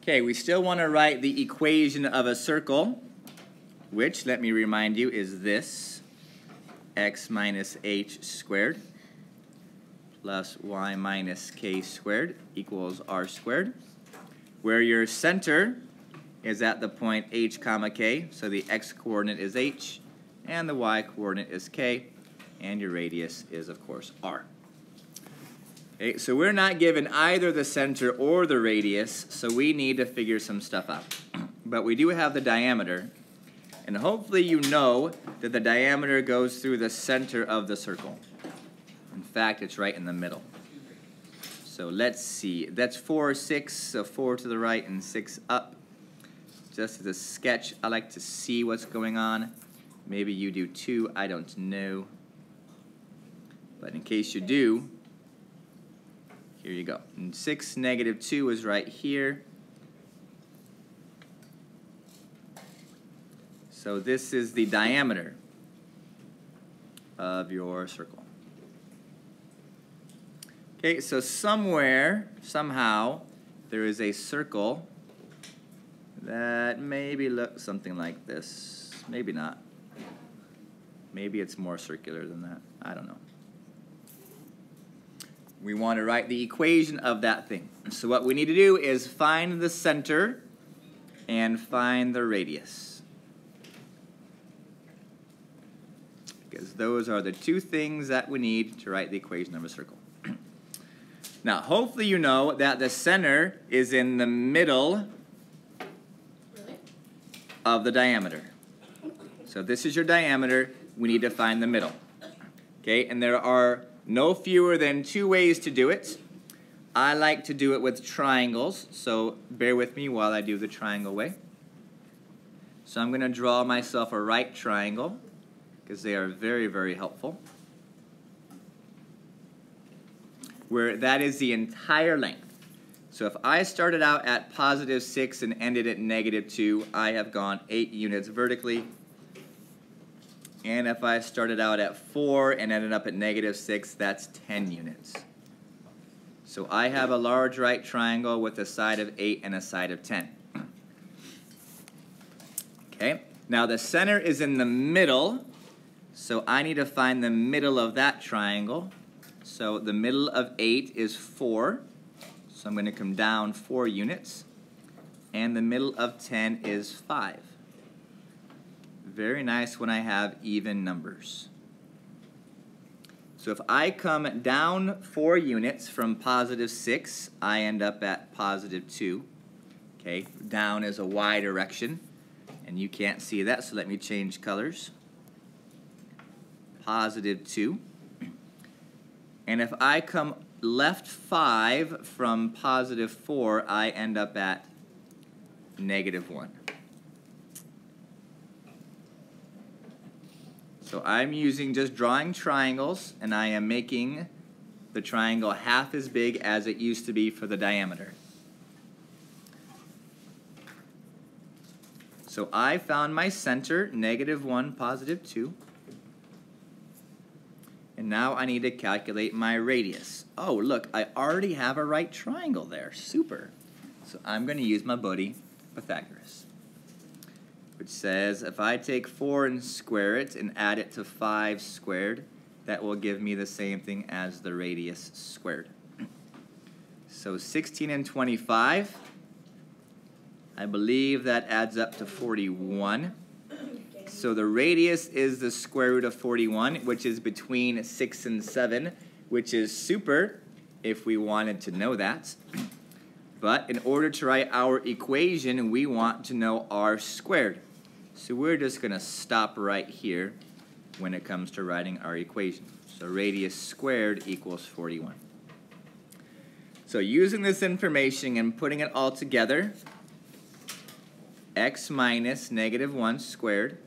Okay, we still want to write the equation of a circle, which, let me remind you, is this: x minus h squared plus y minus k squared equals r squared, where your center is at the point h comma k, so the x-coordinate is h, and the y-coordinate is k, and your radius is, of course, r. Okay, so we're not given either the center or the radius, so we need to figure some stuff out. But we do have the diameter, and hopefully you know that the diameter goes through the center of the circle. In fact, it's right in the middle. So let's see. That's 4 or 6, so 4 to the right and 6 up. Just as a sketch, I like to see what's going on. Maybe you do too, I don't know. But in case you do, here you go. And 6, negative 2 is right here. So this is the diameter of your circle. Okay, so somewhere, somehow, there is a circle that maybe looks something like this. Maybe not. Maybe it's more circular than that. I don't know. We want to write the equation of that thing. So what we need to do is find the center and find the radius, because those are the two things that we need to write the equation of a circle. Now, hopefully you know that the center is in the middle of the diameter. So this is your diameter. We need to find the middle. Okay, and there are no fewer than 2 ways to do it. I like to do it with triangles, so bear with me while I do the triangle way. So I'm going to draw myself a right triangle, because they are very, very helpful, where that is the entire length. So if I started out at positive 6 and ended at negative 2, I have gone 8 units vertically. And if I started out at 4 and ended up at negative 6, that's 10 units. So I have a large right triangle with a side of 8 and a side of 10. Okay, now the center is in the middle, so I need to find the middle of that triangle. So the middle of 8 is 4, so I'm going to come down 4 units. And the middle of 10 is 5. Very nice when I have even numbers. So if I come down 4 units from positive 6, I end up at positive 2. Okay, down is a y direction, and you can't see that, so let me change colors. Positive 2. And if I come left 5 from positive 4, I end up at negative 1. So I'm using just drawing triangles, and I am making the triangle half as big as it used to be for the diameter. So I found my center, negative 1, positive 2. And now I need to calculate my radius. Oh, look, I already have a right triangle there. Super. So I'm going to use my buddy Pythagoras, which says if I take 4 and square it and add it to 5 squared, that will give me the same thing as the radius squared. So 16 and 25, I believe that adds up to 41. So the radius is the square root of 41, which is between 6 and 7, which is super if we wanted to know that. But in order to write our equation, we want to know r squared. So we're just going to stop right here when it comes to writing our equation. So radius squared equals 41. So using this information and putting it all together, x minus negative 1 squared,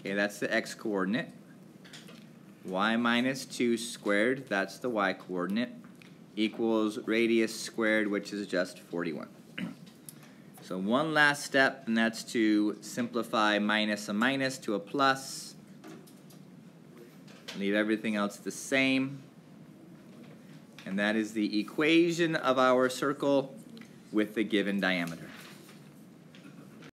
okay, that's the x-coordinate, y minus 2 squared, that's the y-coordinate, equals radius squared, which is just 41. So one last step, and that's to simplify minus a minus to a plus. Leave everything else the same. And that is the equation of our circle, with the given diameter.